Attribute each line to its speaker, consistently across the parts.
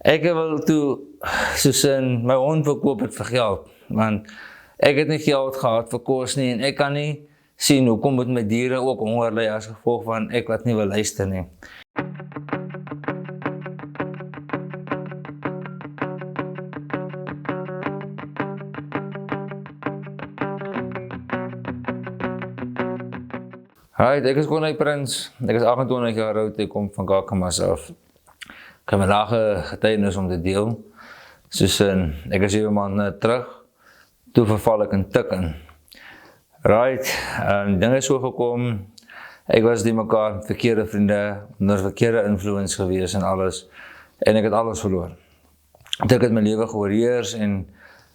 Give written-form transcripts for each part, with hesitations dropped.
Speaker 1: Ek wil toe soos in my hond verkoop het vir geld, want ek het nie geld gehad vir kos nie en ek kan nie sien hoekom moet my diere ook honger ly as gevolg van ek wat nie wil luister nie. Hi, ek is Konay Prins. Ek is 28 jaar oud, ek kom van Kakamas af. Ek heb 'n lage getuienis om te deel. Soos ek is 7 maande terug, toe verval ek in tik in. Right, dinge is so gekom, ek was die mekaar met verkeerde vriende, onder verkeerde influence gewees en alles, en ek het alles verloor. Tik het my lewe geoorheers en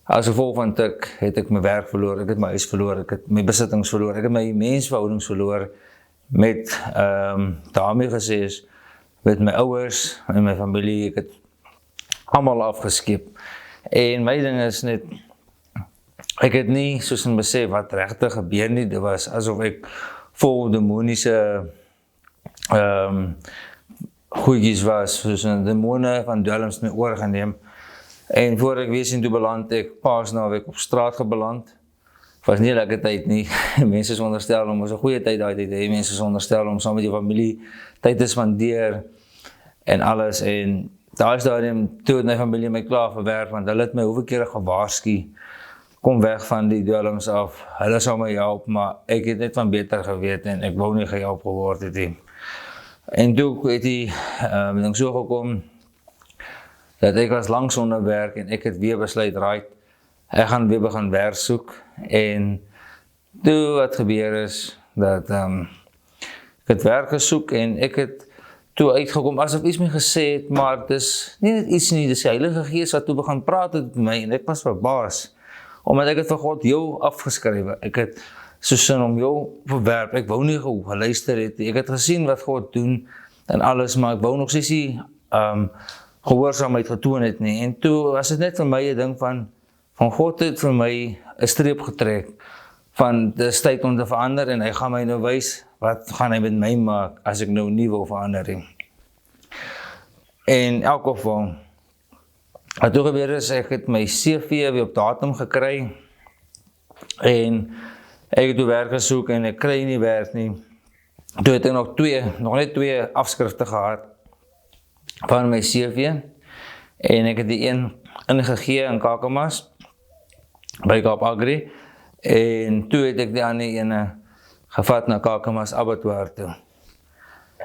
Speaker 1: as gevolg van tik het ek my werk verloor, ek het my huis verloor, ek het my besittings verloor, ek het my mensverhoudings verloor met, daarmee gesê is, met my ouers en my familie, ek het allemaal afgeskeep. En my ding is net, ek het nie soos in besef wat regtig gebeur nie, dit was asof ek vol demoniese goedjies was, soos in demone van dwelms my oorgeneem. En voor ek weet sien toe beland ek Paasnaweek op straat gebeland. Was nie 'n lekker tyd nie. Mense is onderstel om 'n goeie tyd daai tyd te hê. Mense is onderstel om saam met jou familie tyd te spandeer en alles. En daai stadium toe het my familie my klaar verwerp, want hulle het my hoeveel kere gewaarsku, kom weg van die dwelms af. Hulle sal my help, maar ek het net van beter geweet en ek wou nie gehelp geword het nie. En toe het die ding so gekom dat ek was lank sonder werk en ek het weer besluit, right, ek gaan weer begin werk soek. En toe wat gebeur is, dat ek het werk gesoek en ek het toe uitgekom, asof iets my gesê het, maar het is nie net iets nie, dis die Heilige Gees wat toe begin praat met my en ek was verbaas, omdat ek het vir God jou afgeskrywe, ek het soos om jou verwerp, ek wou nie geluister het, ek het gesien wat God doen en alles, maar ek wou nog steeds nie gehoorsaamheid getoon het nie, en toe was het net vir my 'n ding van God het vir my 'n streep getrek, van dis tyd om te verander, en hy gaan my nou wys, wat gaan hy met my maak, as ek nou nie wil verander nie. En in elk geval, wat toe gebeur is, ek het my CV weer op datum gekry, en ek het toe werk gesoek, en ek kry nie werk nie. Toe het ek nog net twee afskrifte gehad, van my CV, en ek het die een ingegee in Kakamas, by Kaap Agri, en toe het ek die ander ene gevat na Kakamas abattoir toe.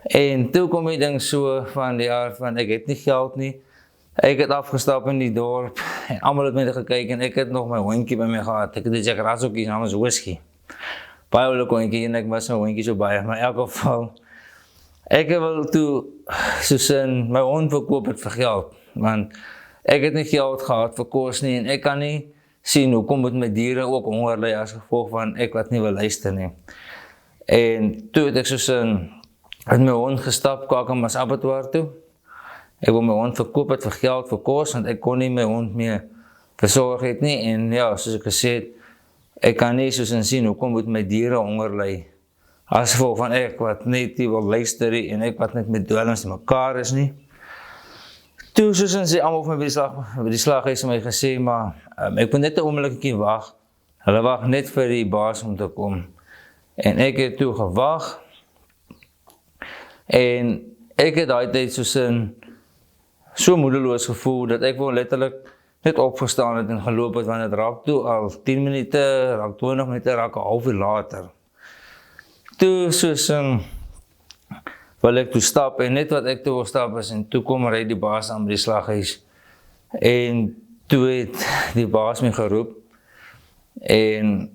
Speaker 1: En toe kom die ding so van die aard van, ek het nie geld nie, ek het afgestap in die dorp, en almal het my gekyk, en ek het nog my hondjie by my gehad, ek het die Jack Russellkie namens Whisky, baie oulike hondjie, en ek was my hondjie so baie, maar in elk geval, ek wil toe, soos in my hond verkoop het vir geld, want ek het nie geld gehad vir kos nie, en ek kan nie sien hoekom moet my diere ook honger ly as gevolg van ek wat nie wil luister nie. En toe het ek soos met my hond gestap, Kakamas abattoir toe. Ek wil my hond verkoop het vir geld vir kos, want ek kon nie my hond meer versorg het nie, en ja, soos ek gesê het, ek kan nie soos sien hoekom moet my diere honger ly as gevolg van ek wat net nie wil luister nie, en ek wat net met dwelms in mekaar is nie. Toe soos sê almal van by die slaghuis my gesê, maar ek moet net 'n oombliekie wag. Hulle wag net vir die baas om te kom. En ek het toe gewag. En ek het daai tyd so moedeloos gevoel dat ek wou letterlik net opgestaan het en geloop het, want het raak toe al 10 minute, raak 20 minute, raak 'n halfuur later. Toe soos wil ek toe stap, en net wat ek toe wil stap is, en toe kom ry die baas aan by die slaghuis, en toe het die baas my geroep, en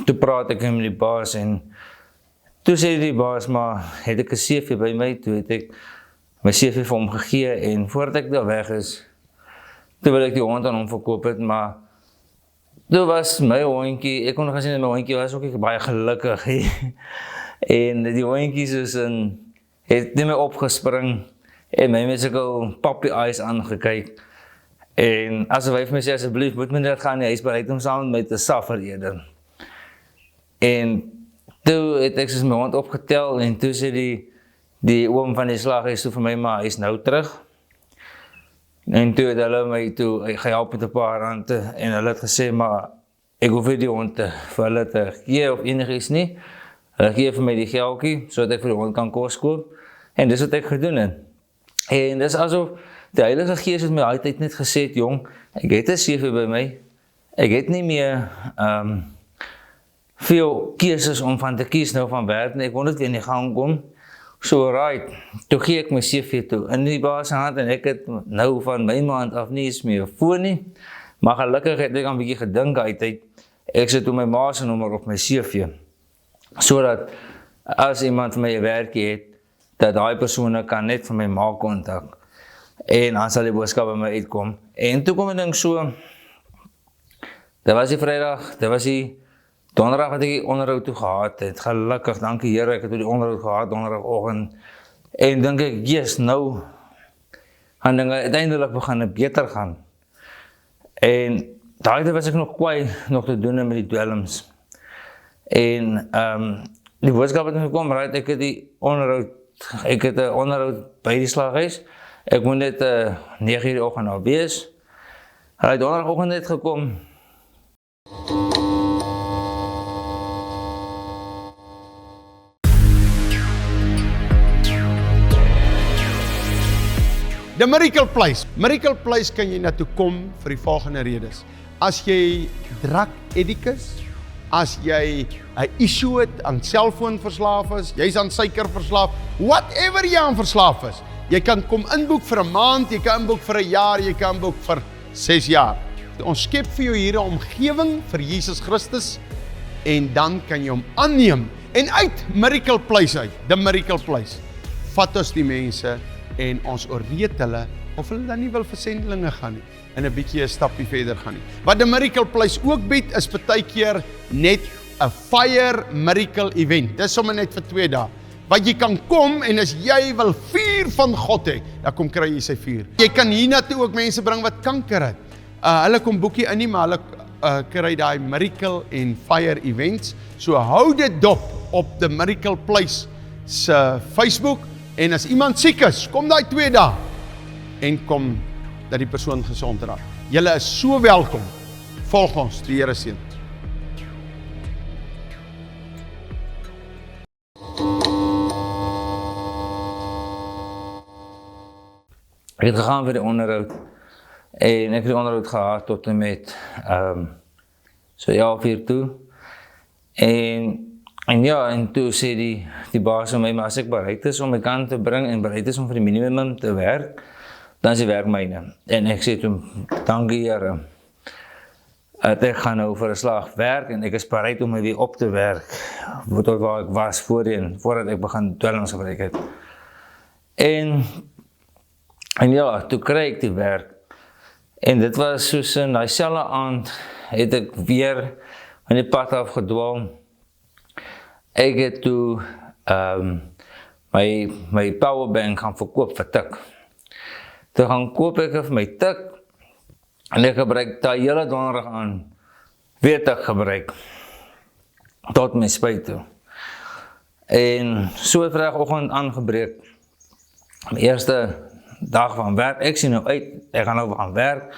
Speaker 1: toe praat ek met die baas, en toe sê die baas, maar het ek 'n CV by my, toe het ek my CV vir hom gegee, en voordat ek daar weg is, toe wil ek die hond aan hom verkoop het, maar toe was my hondjie, ek kon nog gesien dat my hondjie was ook baie gelukkig, en die hondjie het nie my opgespring, en my met sulke puppy eyes aangekyk, en asof hy vir my sê, asseblief, moet my net gaan, hy is bereid om saam met my te suffer eerder. En toe het ek soos my hond opgetel, en toe sê die oom van die slaghuis toe vir my, maar hy is nou terug. En toe het hulle my toe gehelp met 'n paar rande en hulle het gesê, maar ek hoef nie die hond vir hulle te gee of enigiets nie. Hulle gee vir my die geldjie, sodat ek vir die hond kan kos koop. En dis wat ek gedoen het. En dis asof die Heilige Gees het my altyd net gesê, jong, ek het 'n CV by my. Ek het nie meer veel keuses om van te kies nou van werk nie. Ek kon dit weer in die gang kom. So right, toe gee ek my CV toe in die baas se hand en ek het nou van my maand af nie eens meer voor nie. Maar gelukkig het ek 'n bietjie gedink uit. Ek sit toe my ma se nommer op my CV. Sodat as iemand vir my 'n werkie het, dat daai persone kan net vir my ma kontak. En dan sal die boodskap by my uitkom. En toe kom ek dink so, dit was die Vrydag, dit was die Donderdag wat ek die onderhoud toe gehad het. Gelukkig, dankie Here, ek het toe die onderhoud gehad, donderdagoggend. En dink ek, yes, nou gaan dinge uiteindelik begin beter gaan. En daai was ek nog kwaai nog te doen met die dwelms. En die boodskap het gekom, right, ek het 'n onderhoud by die slaghuis. Ek moet net 9 uur die oggend nou wees. Hy donderdagoggend het gekom.
Speaker 2: The Miracle Place. Miracle Place kan jy na toe kom vir die volgende redes. As jy drug addicts, as jy 'n issue het aan selfoon verslaaf is, jy's aan suiker verslaaf, whatever jy aan verslaaf is, jy kan kom inboek vir 'n maand, jy kan inboek vir 'n jaar, jy kan inboek vir 6 jaar. Ons skep vir jou hier 'n omgewing vir Jesus Christus en dan kan jy hom aanneem en uit Miracle Place uit, the Miracle Place. Vat ons die mense en ons oorweet hulle of hulle dan nie wil vir sendelinge gaan nie en 'n bietjie 'n stapie verder gaan nie. Wat die Miracle Place ook bied is partykeer net 'n fire miracle event. Dis sommer net vir 2 dae. Wat jy kan kom en as jy wil vuur van God hê, dan kom kry jy sy vuur. Jy kan hiernatoe ook mense bring wat kanker het. Hulle kom boekie in nie, maar hulle kry daai miracle en fire events. So hou dit dop op the Miracle Place se Facebook. En as iemand siek is, kom daai 2 dae en kom dat die persoon gesond raak. Julle is so welkom. Volg ons, die Here seën.
Speaker 1: Ek het gegaan vir die onderhoud en ek het die onderhoud gehad tot en met so 11 uur toe. En ja, en toe sê die baas vir my, maar as ek bereid is om my kant te bring en bereid is om vir die minimum te werk, dan is die werk myne. En ek sê toe, dankie Here, ek gaan nou vir 'n slag werk en ek is bereid om my weer op te werk, tot waar ek was voordat ek begin dwelms gebruik het. En ja, toe kry ek die werk. En dit was soos in daai selfde aand, het ek weer in die pad afgedwaal. Ek het toe my powerbank gaan verkoop vir tik. Toe gaan koop ek vir my tik en ek gebruik daai hele donderdag aan weer tik gebruik tot my spyt toe. En so het Vrydagoggend aangebreek. My eerste dag van werk, ek sien nou uit, ek gaan nou gaan werk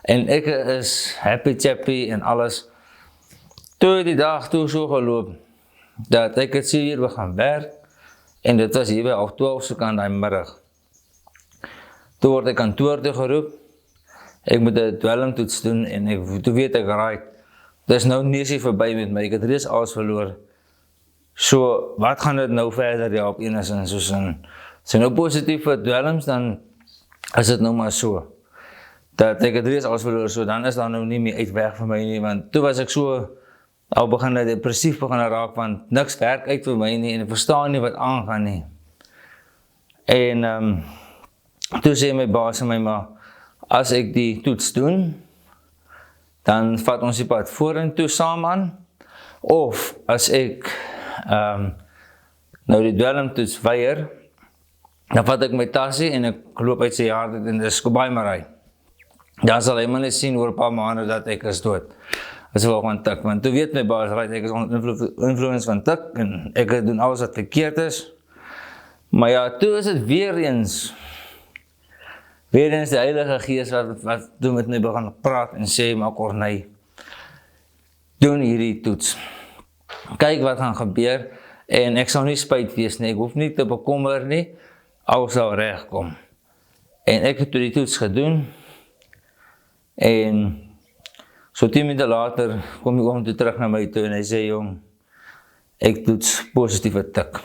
Speaker 1: en ek is happy chappy en alles. Toe die dag toe so geloop dat ek het hier begin werk en dit was hier by 12 se kant daai middag. Toe word ek kantoor toe geroep. Ek moet 'n dwelmtoets doen en toe weet ek right. Dis nou nie verby met my. Ek het reeds alles verloor. So wat gaan dit nou verder help enigstens soos as jy nou positief vir dwelms, dan is dit nou maar so. Dat ek het reeds alles verloor, so dan is daar nou nie meer uitweg vir my nie, want toe was ek so al begin depressief raak, want niks werk uit vir my nie en ek verstaan nie wat aangaan nie. En toe sê my baas aan my, maar as ek die toets doen, dan vat ons die pad vorentoe saam aan, of as ek nou die dwelmtoets weier, dan vat ek my tasie en ek loop uit sy jaar en dis Kobai Marai. Dan sal hy maar net sien oor 'n paar maande dat ek is dood. As wel gewoon tik, want toe weet my baas, right, ek is onder influence van tik en ek doen alles wat verkeerd is. Maar ja, toe is dit weer eens weer eens die Heilige Gees wat toe met my begin praat en sê, maar Corneille, doen hierdie toets. Kyk wat gaan gebeur, en ek sal nie spyt wees nie, ek hoef nie te bekommer nie, alles sal regkom. En ek het toe die toets gedoen, en so 10 minute later kom die oom toe terug na my toe en hy sê, jong, ek toets positiewe tik.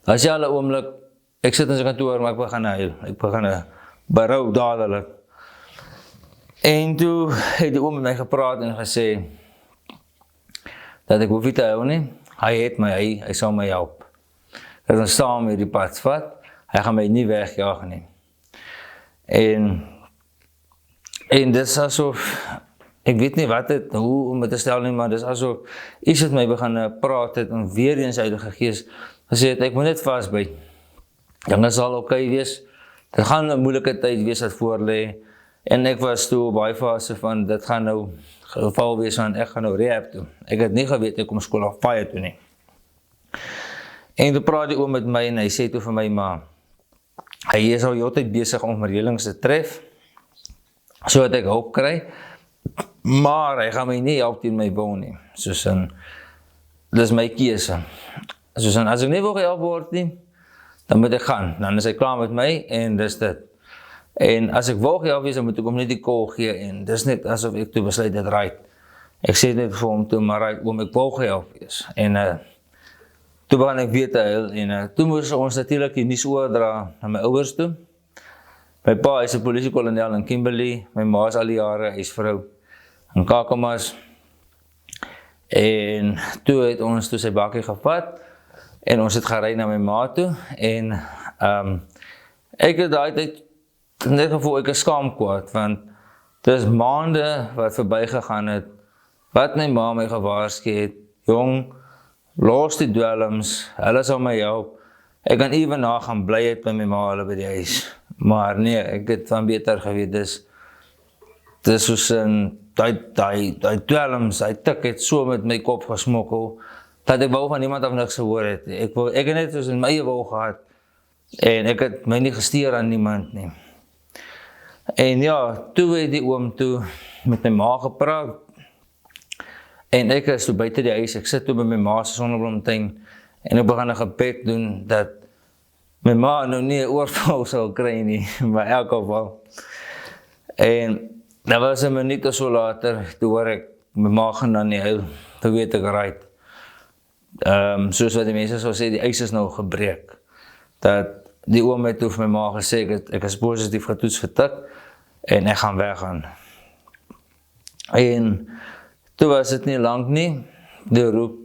Speaker 1: As jy alle oomlik, ek sit in sy kantoor, maar ek begin huil, ek begin berou dadelik. En toe het die oom met my gepraat en gesê, dat ek hoef nie te huil nie, hy het my, hy sal my help. Dat ons saam hierdie pad vat, hy gaan my nie wegjaag nie. En dis asof, ek weet nie wat het, hoe om het te stel nie, maar dis asof iets het my begin praat het, en weer eens Heilige Gees gesê het, ek moet net vastbyt. Dan sal oké wees, dit gaan 'n moeilike tyd wees wat voor lê, en ek was toe op baie fase van, dit gaan nou geval wees van, ek gaan nou rehab toe. Ek het nie geweet, ek kom skool of fire toe nie. En toe praat die oom met my, en hy sê toe vir my, maar, hy is al heeltyd besig om reëlings te tref, sodat ek hulp kry, maar hy gaan my nie help teen my wil nie, soos dis my keuse. Soos as ek nie wil gehelp word nie, dan moet ek gaan, dan is hy klaar met my, en dis dit. En as ek wil gehelp wees, dan moet ek hom net die call gee, en dis net asof ek toe besluit het, right. Ek sê net vir hom toe, maar right, oom, ek wil gehelp wees. En toe begin ek weer te huil, en toe moes ons natuurlik die nuus oordra na my ouers toe. My pa is 'n polisiekolonel in Kimberley, my ma is al die jare huisvrou in Kakamas. En toe het ons toe sy bakkie gevat, en ons het gery na my ma toe, en ek het daai tyd net gevoel ek is skaamkwaad, want dis maande wat verbygegaan het, wat my ma my gewaarsku het, jong, los die dwelms, hulle sal my help, ek kan ewen na gaan bly het by my ma hulle by die huis, maar nee, ek het van beter geweet, dis soos die dwelms, die tik het so met my kop gesmokkel, dat ek wou van niemand af niks gehoor het, ek het net soos in my eie wou gehad, en ek het my nie gesteer aan niemand nie. En ja, toe het die oom toe met my ma gepraat, en ek is toe buite die huis, ek sit toe by my ma se sonneblomtuin, en ek begin 'n gebed doen, dat my ma nou nie 'n oorval sal kry nie, maar in elk geval. En dat was 'n minuut of so later, toe hoor ek, my ma gaan dan nie huil, toe weet ek right. Soos wat die mense sal sê, die ys is nou gebreek, dat die oom het toe vir my ma gesê, ek is positief getoets vir tik, en ek gaan weggaan. En toe was dit nie lank nie, toe roep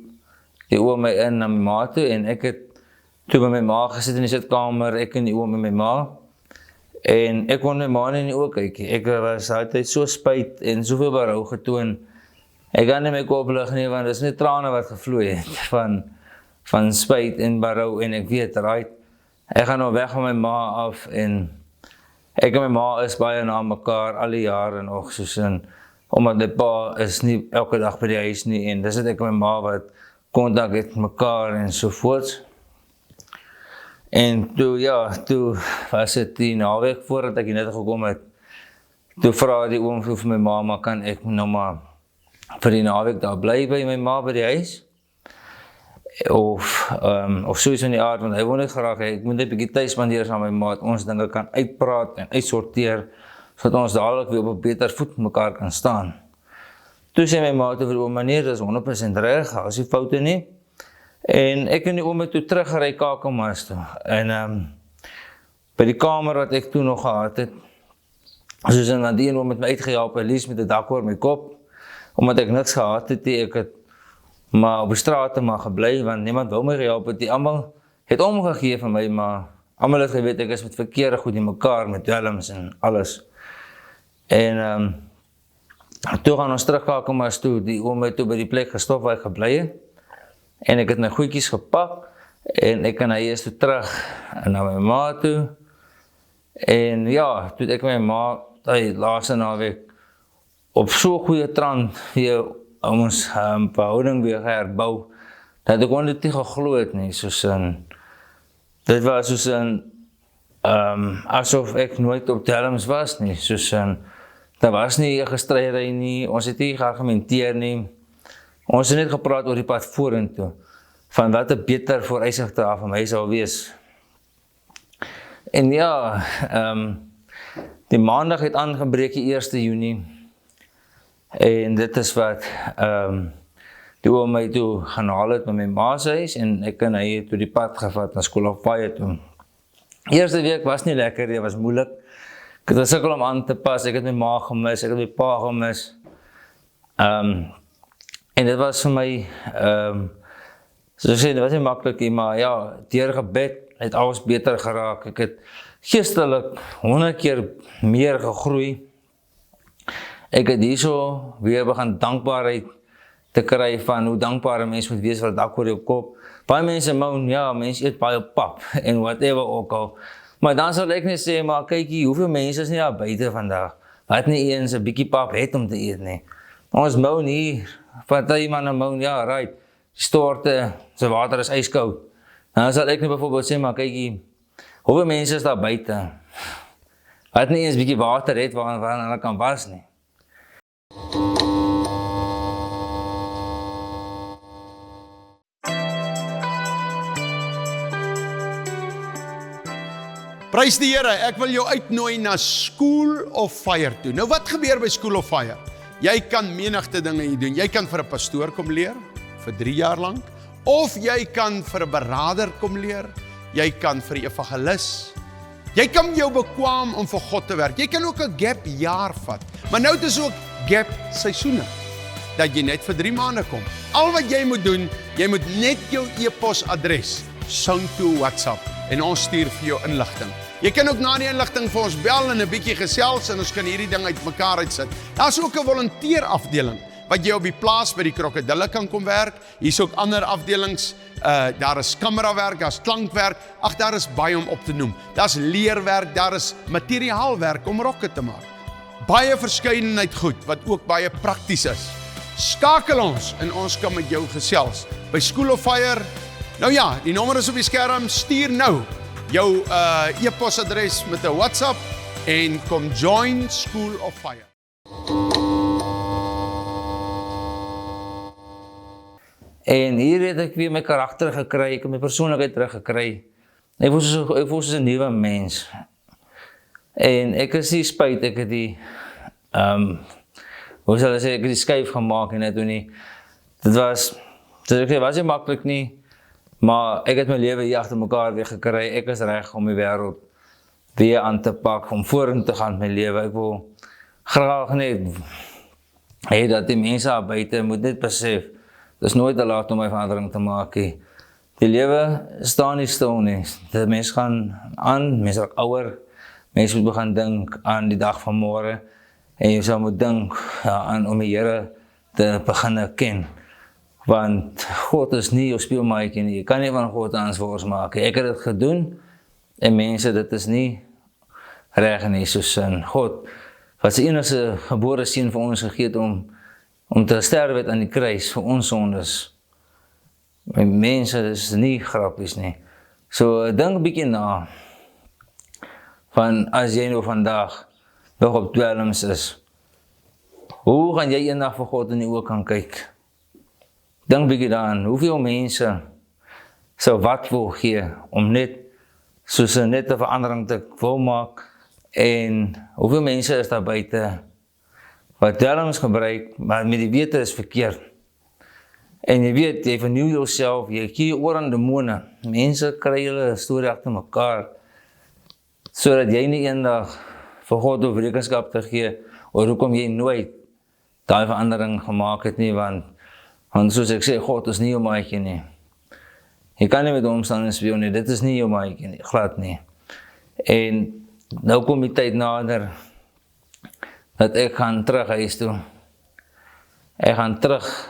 Speaker 1: die oom my in na my ma toe, en ek het toe by my ma gesit in die sitkamer, ek en die oom en my ma, en ek kon my ma nie in die oë kyk, ek was altyd so spyt en soveel berou getoon, ek kan nie my kop lig nie, want dis net trane wat gevloei het, van spyt en berou, en ek weet, right, ek gaan nou weg van my ma af, en ek en my ma is baie na mekaar, al die jare nog, soos omdat my pa is nie elke dag by die huis nie, en dis het ek en my ma wat kontak het mekaar, en sovoorts. En toe, ja, toe was dit die naweek voordat ek hier net gekom het, toe vra die oom vir my ma, maar kan ek nou maar vir die naweek daar bly by my ma by die huis? Of soos in die aard, want hy wil net graag, ek moet net 'n bietjie tyd spandeer saam met my ma, dat ons dinge kan uitpraat en uitsorteer, sodat ons dadelik weer op 'n beter voet met mekaar kan staan. Toe sê my ma toe vir die oom, meneer, dis 100% reg, as die foute nie. En ek en die oom het toe teruggery Kakamas toe, en by die kamer wat ek toe nog gehad het, soos want die een oom het my uitgehelp, Lies met 'n dak oor my kop, omdat ek niks gehad het, ek het maar op die straat maar gebly, want niemand wou my gehelp het, die almal het omgegee van my, maar almal het geweet, ek is met verkeerde goed in mekaar, met dwelms en alles. En toe gaan ons terug Kakamas toe, die oom het toe by die plek gestop waar ek gebly het, en ek het my goedjies gepak, en ek en hy is toe terug na my ma toe, en ja, toe ek my ma, die laaste naweek, op so goeie trant, weer ons verhouding weer herbou, dat ek kon dit nie geglo het nie, dit was soos asof ek nooit op dwelms was nie, soos, daar was nie 'n gestrydery nie, ons het nie geargumenteer nie, ons het net gepraat oor die pad vorentoe, van wat 'n beter vooruitsigte daar vir my sal wees. En ja, die maandag het aangebreek die 1 Junie, en dit is wat die oom my toe gaan haal het met my ma se huis, en ek en hy het toe die pad gevat na School of Fire toe. Eerste week was nie lekker, dit was moeilik. Ek het gesukkel om aan te pas, ek het my ma gemis, ek het my pa gemis. En dit was vir my, soos ek sê, dit was nie maklik nie, maar ja, deur gebed het alles beter geraak. Ek het geestelik 100 keer meer gegroei. Ek het hierso weer begin dankbaarheid te kry van hoe dankbaar 'n mens moet wees vir 'n dak oor jou kop. Baie mense moan, ja, mense eet baie pap en whatever ook al. Maar dan sal ek net sê, maar kykie, hoeveel mense is nie daar buite vandag, wat nie eens 'n bietjie pap het om te eet nie. Ons moan hier, party manne moan, ja, right, die storte, se water is ijskoud. Dan sal ek net byvoorbeeld sê, maar kykie, hoeveel mense is daar buite, wat nie eens bietjie water het waarin hulle kan was nie.
Speaker 2: Prys die Here, ek wil jou uitnooi na School of Fire toe. Nou wat gebeur by School of Fire? Jy kan menigte dinge hier doen. Jy kan vir 'n pastoor kom leer, vir 3 jaar lank, of jy kan vir 'n beraader kom leer, jy kan vir 'n evangelis, jy kan jou bekwam om vir God te werk, jy kan ook 'n gap jaar vat, maar nou het ons ook gap seisoene, dat jy net vir 3 maande kom. Al wat jy moet doen, jy moet net jou e-posadres sing toe WhatsApp, en ons stuur vir jou inligting. Jy kan ook na die inligting vir ons bel en 'n bietjie gesels, en ons kan hierdie ding uitmekaar uitsit. Daar's ook 'n volunteerafdeling, wat jy op die plaas by die krokodille kan kom werk. Hier's ook ander afdelings, daar is kamerawerk, daar's klankwerk, ag, daar is baie om op te noem. Daar's leerwerk, daar is materiaalwerk om rokke te maak. Baie verskeidenheid goed, wat ook baie prakties is. Skakel ons, en ons kan met jou gesels. By School of Fire, nou ja, die nommer is op die skerm, stuur nou jou e-posadres met 'n WhatsApp, en kom join School of Fire.
Speaker 1: En hier het ek weer my karakter gekry, ek het my persoonlikheid teruggekry. Ek voel soos 'n nuwe mens. En ek is nie spyt, ek het die, hoe sal ek sê, ek het die skuif gemaak en net doen nie. Dit was nie maklik nie, maar ek het my lewe hier agter mekaar weer gekry. Ek is reg om die wêreld weer aan te pak, om vorentoe te gaan met my lewe. Ek wil graag net hê dat die mense daar buite moet net besef, dis nooit te laat om my verandering te maak nie. Die lewe staan nie stil nie. Die mense gaan aan, mense raak ouer, mense moet begin dink aan die dag van môre, en jy sal moet dink aan om die Here te begin ken. Want God is nie jou speelmaatjie nie, jy kan nie van God aansvoors maak. Ek het dit gedoen, en mense, dit is nie reg nie, soos God, wat sy enigste gebore seun vir ons gegee het om te sterwe het aan die kruis vir ons sondes. Mense, dit is nie grappies nie. So, dink 'n bietjie na, van as jy nou vandag nog op dwelms is, hoe gaan jy eendag vir God in die oë kan kyk? Dink bietjie daaraan, hoeveel mense sou wat wil gee om net soos 'n nette verandering te wil maak, en hoeveel mense is daar buite wat dwelms gebruik, maar met die wete is verkeerd. En jy weet, jy vernieuw jouself, jy gee oor aan demone. Mense kry hulle storie agter mekaar, sodat jy nie eendag vir God op rekenskap te gee, oor hoekom jy nooit daai verandering gemaak het nie, want soos ek sê, God is nie jou maatjie nie. Jy kan nie met omstanders speel nie, dit is nie jou maatjie nie, glad nie. En nou kom die tyd nader, dat ek gaan terug huis toe. Ek gaan terug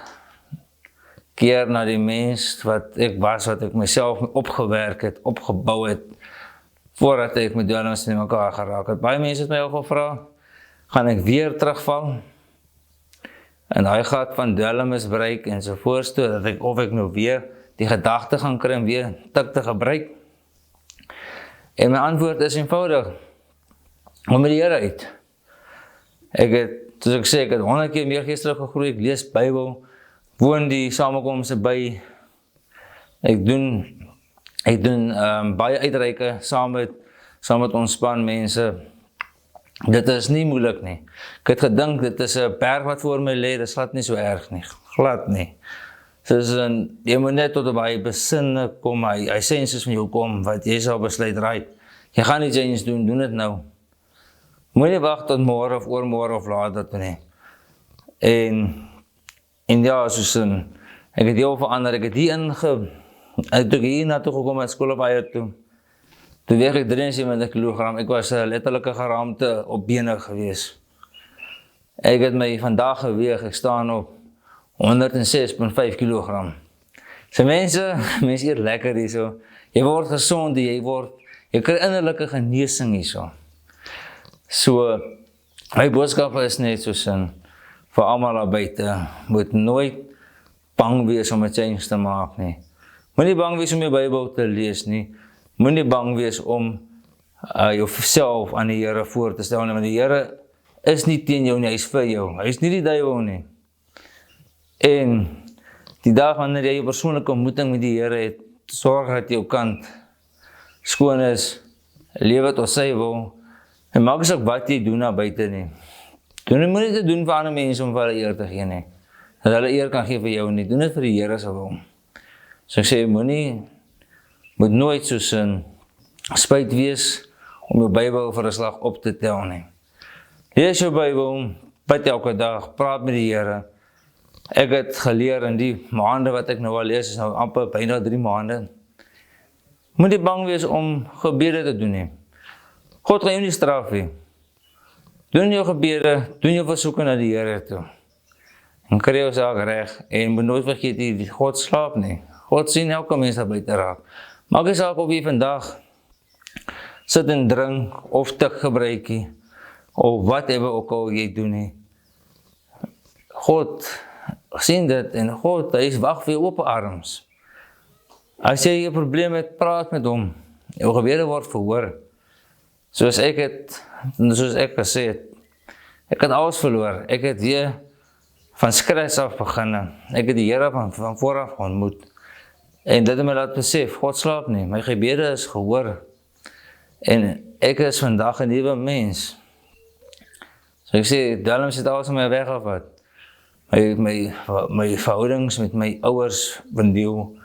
Speaker 1: keer na die mens wat ek was, wat ek myself opgewerk het, opgebou het, voordat ek met dwelms in mekaar geraak het. Baie mense het my al gevra, gaan ek weer terugval? En hy gaat van dwelms bereik en sovoorts toe, dat of ek nou weer die gedagte gaan kry om weer tik te gebruik. En my antwoord is eenvoudig, om met die Here uit. Ek het, soos ek sê, ek het 100 keer meer geestelik gegroei, ek lees Bybel, woon die samekomste by, ek doen baie uitreike saam met ontspan mense. Dit is nie moeilik nie. Ek het gedink, dit is 'n berg wat voor my lê, dit is glad nie so erg nie, glad nie. Soos jy moet net tot by besinne kom, hy sê eens van jou kom, wat jy sal besluit, right, jy gaan nie change doen dit nou. Moenie wag tot môre of oormôre of later toe nie. En ja, soos ek het heel verander, ek het hier na toe gekom met skool op Eier toe. Toe weeg ek 73 kilogram, ek was 'n letterlike geraamte op bene gewees. Ek het my vandag geweeg, ek staan op 106,5 kilogram. So mense eet lekker hierso. Jy word gesond, jy kry innerlike genesing hierso. So, my boodskap is net soos vir almal daar buite, moet nooit bang wees om 'n change te maak nie. Moenie bang wees om jou Bybel te lees nie. Moenie bang wees om jouself aan die Here voor te stel nie, want die Here is nie teen jou nie, hy is vir jou. Hy is nie die duiwel nie. En die dag wanneer jy jou persoonlike ontmoeting met die Here het, sorg dat jou kant skoon is, lewe tot sy wil, en maak as ook wat jy doen na buite nie. Doen moet nie te doen vir ander mense om vir hulle eer te gee nie. Dat hulle eer kan gee vir jou nie. Doen dit vir die Here se wil. So ek sê, moet nooit soos spyt wees om jou Bybel vir 'n slag op te tel nie. Lees jou Bybel, bid elke dag, praat met die Here. Ek het geleer in die maande wat ek nou al lees, is nou amper byna 3 maande. Moet nie bang wees om gebede te doen nie. God gaan jou nie straf nie. Doen jou gebede, doen jou versoeke na die Here toe. En kry jou saak reg, en moet nooit vergeet die God slaap nie. God sien elke mens daar buite raak. Maak nie saak of jy vandag sit en drink, of tik gebruikie, of whatever ook al jy doen nie. God sien dit, en God, hy wag vir jou open arms. As jy 'n probleem het, praat met hom. Jou gebede word verhoor. Soos ek gesê het, ek het alles verloor. Ek het weer van skres af begin. Ek het die Here van vooraf ontmoet. En dit het my laat besef, God slaap nie. My gebede is gehoor. En ek is vandag 'n nuwe mens. So ek sê, Dwelms het alles aan my weggevat. My verhoudings met my ouers verniel.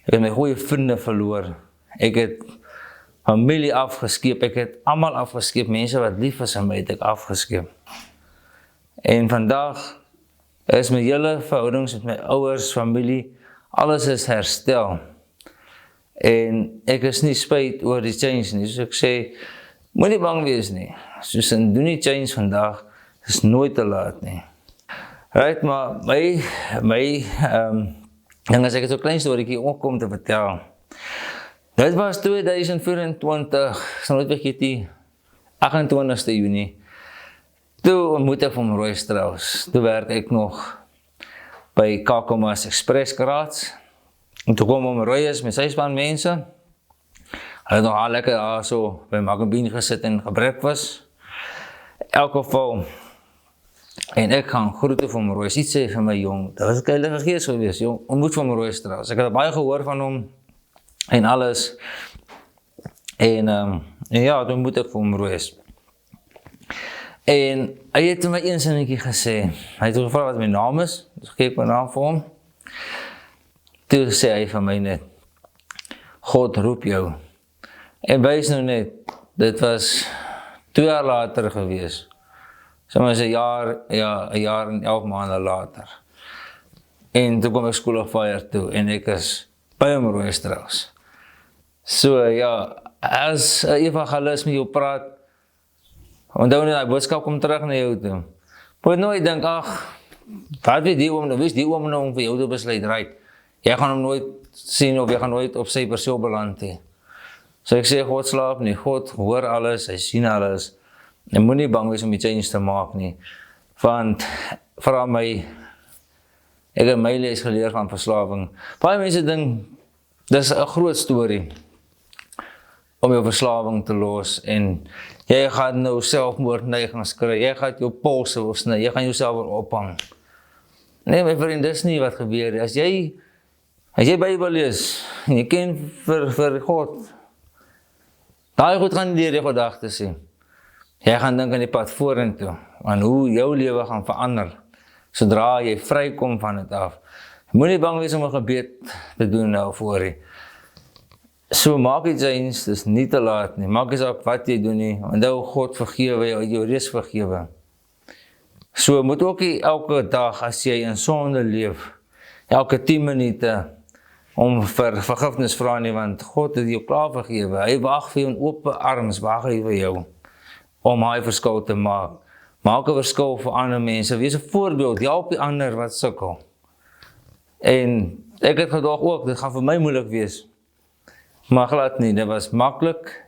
Speaker 1: Ek het my goeie vriende verloor. Ek het familie afgeskeep, ek het almal afgeskeep, mense wat lief is aan my het ek afgeskeep. En vandag is my hele verhoudings met my ouers, familie, alles is herstel. En ek is nie spyt oor die change nie, soos ek sê, moet nie bang wees nie. Soos doen die change vandag, is nooit te laat nie. Right, maar my ding as ek het so klein storiekie ook om te vertel. Dit was 2024, sal nooit vergeet die 28ste Junie. Toe ontmoet ek van Roy Strauss. Toe werk ek nog by Kakamas Express Garage. En toe kom Roy is met sy span mense. Hulle het nog al lekker daar so by Magabine gesit en gebreakfast. Elk geval. En ek gaan groete van Roy. Iets sê vir my jong, dat was 'n heilige gees gewees, jong. Ontmoet van Roy Strauss. Ek het baie gehoor van hom en alles. En ja, toen moet ek vir hom Roy. En hy het my een sinnetjie gesê. Hy het gevra wat my naam is. Dus gee ek my naam vir hom. Toe sê hy van my net, God roep jou. En wys nou net, dit was 2 jaar later gewees. Soms 'n jaar en 11 maande later. En toe kom ek School of Fire toe en ek is by hom Roy Strauss. So ja, as 'n evangelis met jou praat, onthou net, die boodskap kom terug na jou toe. Moet nooit dink, wat weet die oom nou, wees die oom nou om vir jou te besluit, right? Jy gaan hom nooit sien of jy gaan nooit op sy perseel beland hê. So ek sê, God slaap nie, God hoor alles, hy sien alles. En moet nie bang wees om die change te maak nie. Want, vra my, ek het my les geleer van verslawing. Baie mense dink, dis 'n groot storie. om jou verslawing te los en jy gaan nou selfmoordneigings kry, jy gaan jou polse wil sny, jy gaan jouself wil ophang. Nee, my vriend, dis nie wat gebeur nie. As jy Bybel lees, en jy ken vir God, daai goed gaan deur die gedagtes sien. Jy gaan dink aan die pad vorentoe, aan hoe jou lewe gaan verander, sodra jy vrykom van dit af. Moenie bang wees om 'n gebed te doen nou voor jy. So maak iets eens, dis nie te laat nie. Maak iets op wat jy doen nie. Onthou God vergewe jou reeds vergewe. So moet ook nie elke dag as jy in sonde leef, elke 10 minute om vir vergifnis vra nie, want God het jou klaar vergewe. Hy wag vir jou in oop arms, wag hy vir jou om hy verskil te maak. Maak 'n verskil vir ander mense. Wees 'n voorbeeld, help die ander wat sukkel. En ek het gedag ook, dit gaan vir my moeilik wees. Maar glad nie, dit was maklik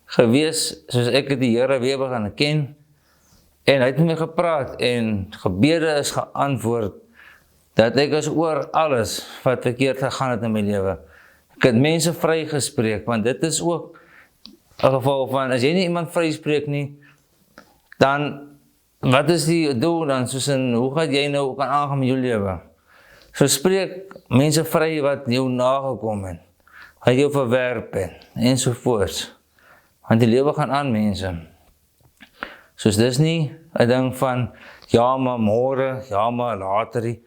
Speaker 1: gewees, soos ek het die Here weer begin ken. En hy het met my gepraat en gebede is geantwoord, dat ek is oor alles wat verkeerd gegaan het in my lewe. Ek het mense vrygespreek, want dit is ook 'n geval van, as jy nie iemand vryspreek nie, dan, wat is die doel dan, soos in, hoe gaat jy nou kan aangaan met jou lewe? So spreek mense vry wat jou nagekom het, wat jou verwerp het, ensovoorts. Want die lewe gaan aan, mense. Soos dis nie 'n ding van, ja maar môre, ja maar later nie.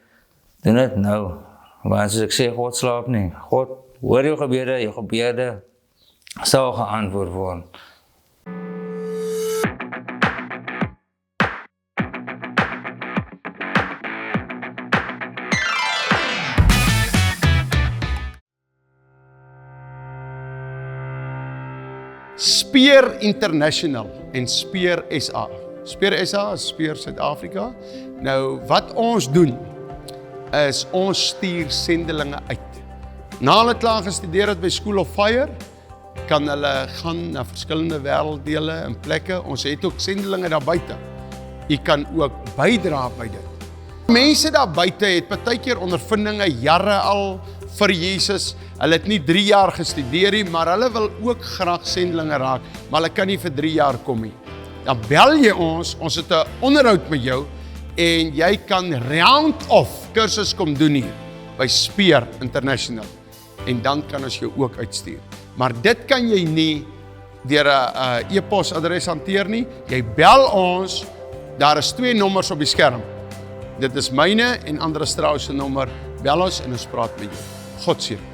Speaker 1: Doen dit nou. Want soos ek sê, God slaap nie. God hoor jou gebede sal geantwoord word.
Speaker 2: Speer International en Speer SA. Speer SA is Speer Suid-Afrika. Nou, wat ons doen, is ons stuur sendelinge uit. Na hulle klaar gestudeer het by School of Fire, kan hulle gaan na verskillende wêrelddele en plekke. Ons het ook sendelinge daar buite. U kan ook bydra by dit. Mense daar buite het partykeer ondervindinge jare al vir Jesus. Hulle het nie 3 jaar gestudeer nie, maar hulle wil ook graag sendelinge raak, maar hulle kan nie vir 3 jaar kom nie. Dan bel jy ons het 'n onderhoud met jou en jy kan round-off kursus kom doen hier by Speer International. En dan kan ons jou ook uitstuur. Maar dit kan jy nie deur 'n e-posadres hanteer nie. Jy bel ons, daar is 2 nommers op die skerm. Dit is myne en Andre Strauss se nommer. Bel ons en ons praat met jou. God seën.